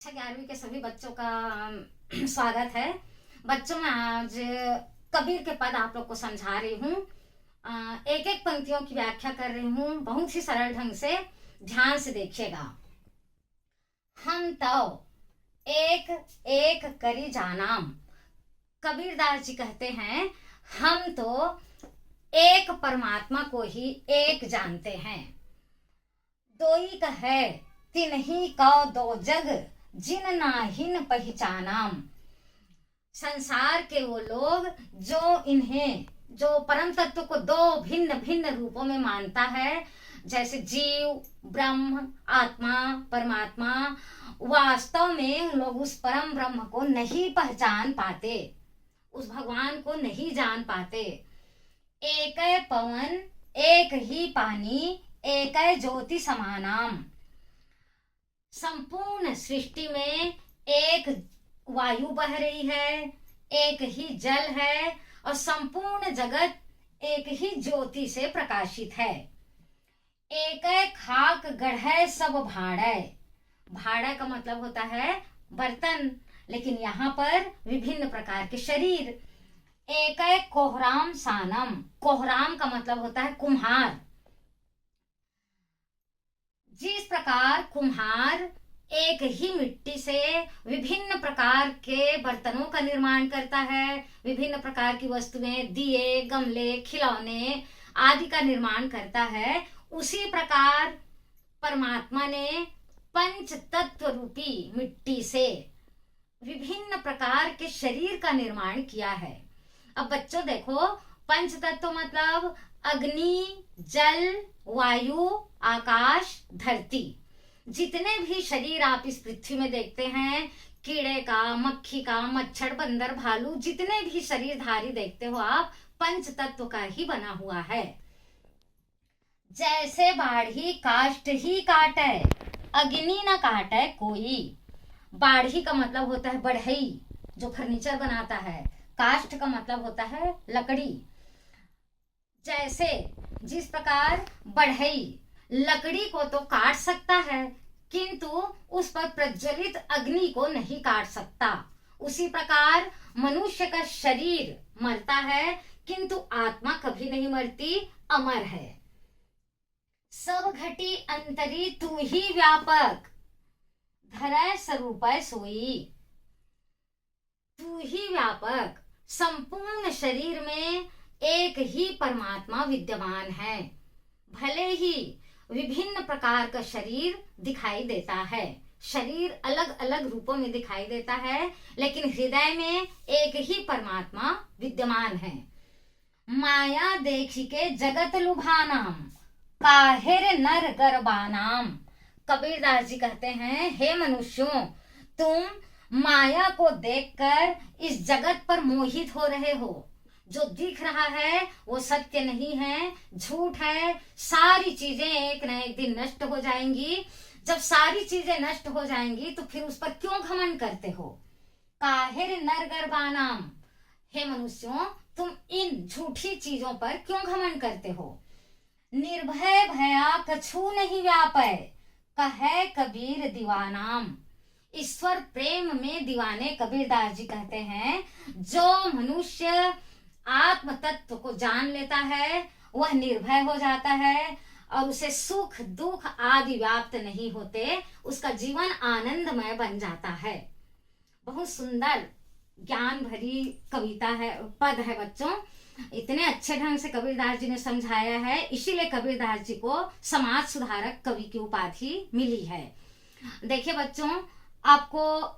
कक्षा 11वीं के सभी बच्चों का स्वागत है। बच्चों, मैं आज कबीर के पद आप लोग को समझा रही हूँ। एक एक पंक्तियों की व्याख्या कर रही हूँ, बहुत ही सरल ढंग से ध्यान से देखिएगा। हम तो एक एक करी जानाम। कबीरदास जी कहते हैं हम तो एक परमात्मा को ही एक जानते हैं। दोई कहे तिन्ही कौ दो जग जिन नाहिन पहचानाम। संसार के वो लोग जो परम तत्व को दो भिन्न भिन्न रूपों में मानता है, जैसे जीव, ब्रह्म, आत्मा, परमात्मा, वास्तव में उन लोग उस परम ब्रह्म को नहीं पहचान पाते, उस भगवान को नहीं जान पाते। एक पवन एक ही पानी एक ज्योति समानाम। संपूर्ण सृष्टि में एक वायु बह रही है, एक ही जल है और संपूर्ण जगत एक ही ज्योति से प्रकाशित है। एक खाक गढ़े सब भाड़े। भाड़ा का मतलब होता है बर्तन, लेकिन यहाँ पर विभिन्न प्रकार के शरीर। एक कोहराम सानम। कोहराम का मतलब होता है कुम्हार। जिस प्रकार कुम्हार एक ही मिट्टी से विभिन्न प्रकार के बर्तनों का निर्माण करता है, विभिन्न प्रकार की वस्तुएं, दिए, गमले, खिलौने आदि का निर्माण करता है, उसी प्रकार परमात्मा ने पंच तत्व रूपी मिट्टी से विभिन्न प्रकार के शरीर का निर्माण किया है। अब बच्चों देखो, पंच तत्व मतलब अग्नि, जल, वायु, आकाश, धरती। जितने भी शरीर आप इस पृथ्वी में देखते हैं, कीड़े का, मक्खी का, मच्छर, बंदर, भालू, जितने भी शरीरधारी देखते हो आप, पंच तत्व का ही बना हुआ है। जैसे बाढ़ी काष्ठ ही काटे, अग्नि न काटे कोई। बाढ़ी का मतलब होता है बढ़ई, जो फर्नीचर बनाता है। काष्ठ का मतलब होता है लकड़ी। जैसे जिस प्रकार बढ़ई लकड़ी को तो काट सकता है, किंतु उस पर प्रज्वलित अग्नि को नहीं काट सकता, उसी प्रकार मनुष्य का शरीर मरता है, किंतु आत्मा कभी नहीं मरती, अमर है। सब घटी अंतरी तू ही व्यापक, धरै स्वरूप सोई। तू ही व्यापक, संपूर्ण शरीर में एक ही परमात्मा विद्यमान है। भले ही विभिन्न प्रकार का शरीर दिखाई देता है, शरीर अलग अलग रूपों में दिखाई देता है, लेकिन हृदय में एक ही परमात्मा विद्यमान है। माया देखी के जगत लुभानाम, काहिर नर गर्बानाम। कबीरदास जी कहते हैं, हे मनुष्यों, तुम माया को देखकर इस जगत पर मोहित हो रहे हो। जो दिख रहा है वो सत्य नहीं है, झूठ है। सारी चीजें एक न एक दिन नष्ट हो जाएंगी। जब सारी चीजें नष्ट हो जाएंगी तो फिर उस पर क्यों घमंड करते हो। काहिर नर गर्बानाम, हे मनुष्यों, तुम इन झूठी चीजों पर क्यों घमंड करते हो। निर्भय भया कछु नहीं व्यापय, कहे कबीर दीवानाम। ईश्वर प्रेम में दीवाने कबीरदास जी कहते हैं, जो मनुष्य आत्म तत्व को जान लेता है वह निर्भय हो जाता है और उसे सुख दुख आदि व्याप्त नहीं होते, उसका जीवन आनंदमय बन जाता है। बहुत सुंदर ज्ञान भरी कविता है, पद है बच्चों। इतने अच्छे ढंग से कबीरदास जी ने समझाया है, इसीलिए कबीरदास जी को समाज सुधारक कवि की उपाधि मिली है। देखिए बच्चों, आपको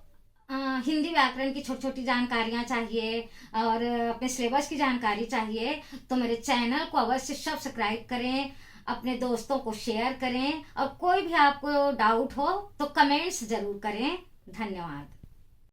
हिंदी व्याकरण की छोटी छोटी जानकारियां चाहिए और अपने सिलेबस की जानकारी चाहिए, तो मेरे चैनल को अवश्य सब्सक्राइब करें, अपने दोस्तों को शेयर करें और कोई भी आपको डाउट हो तो कमेंट्स जरूर करें। धन्यवाद।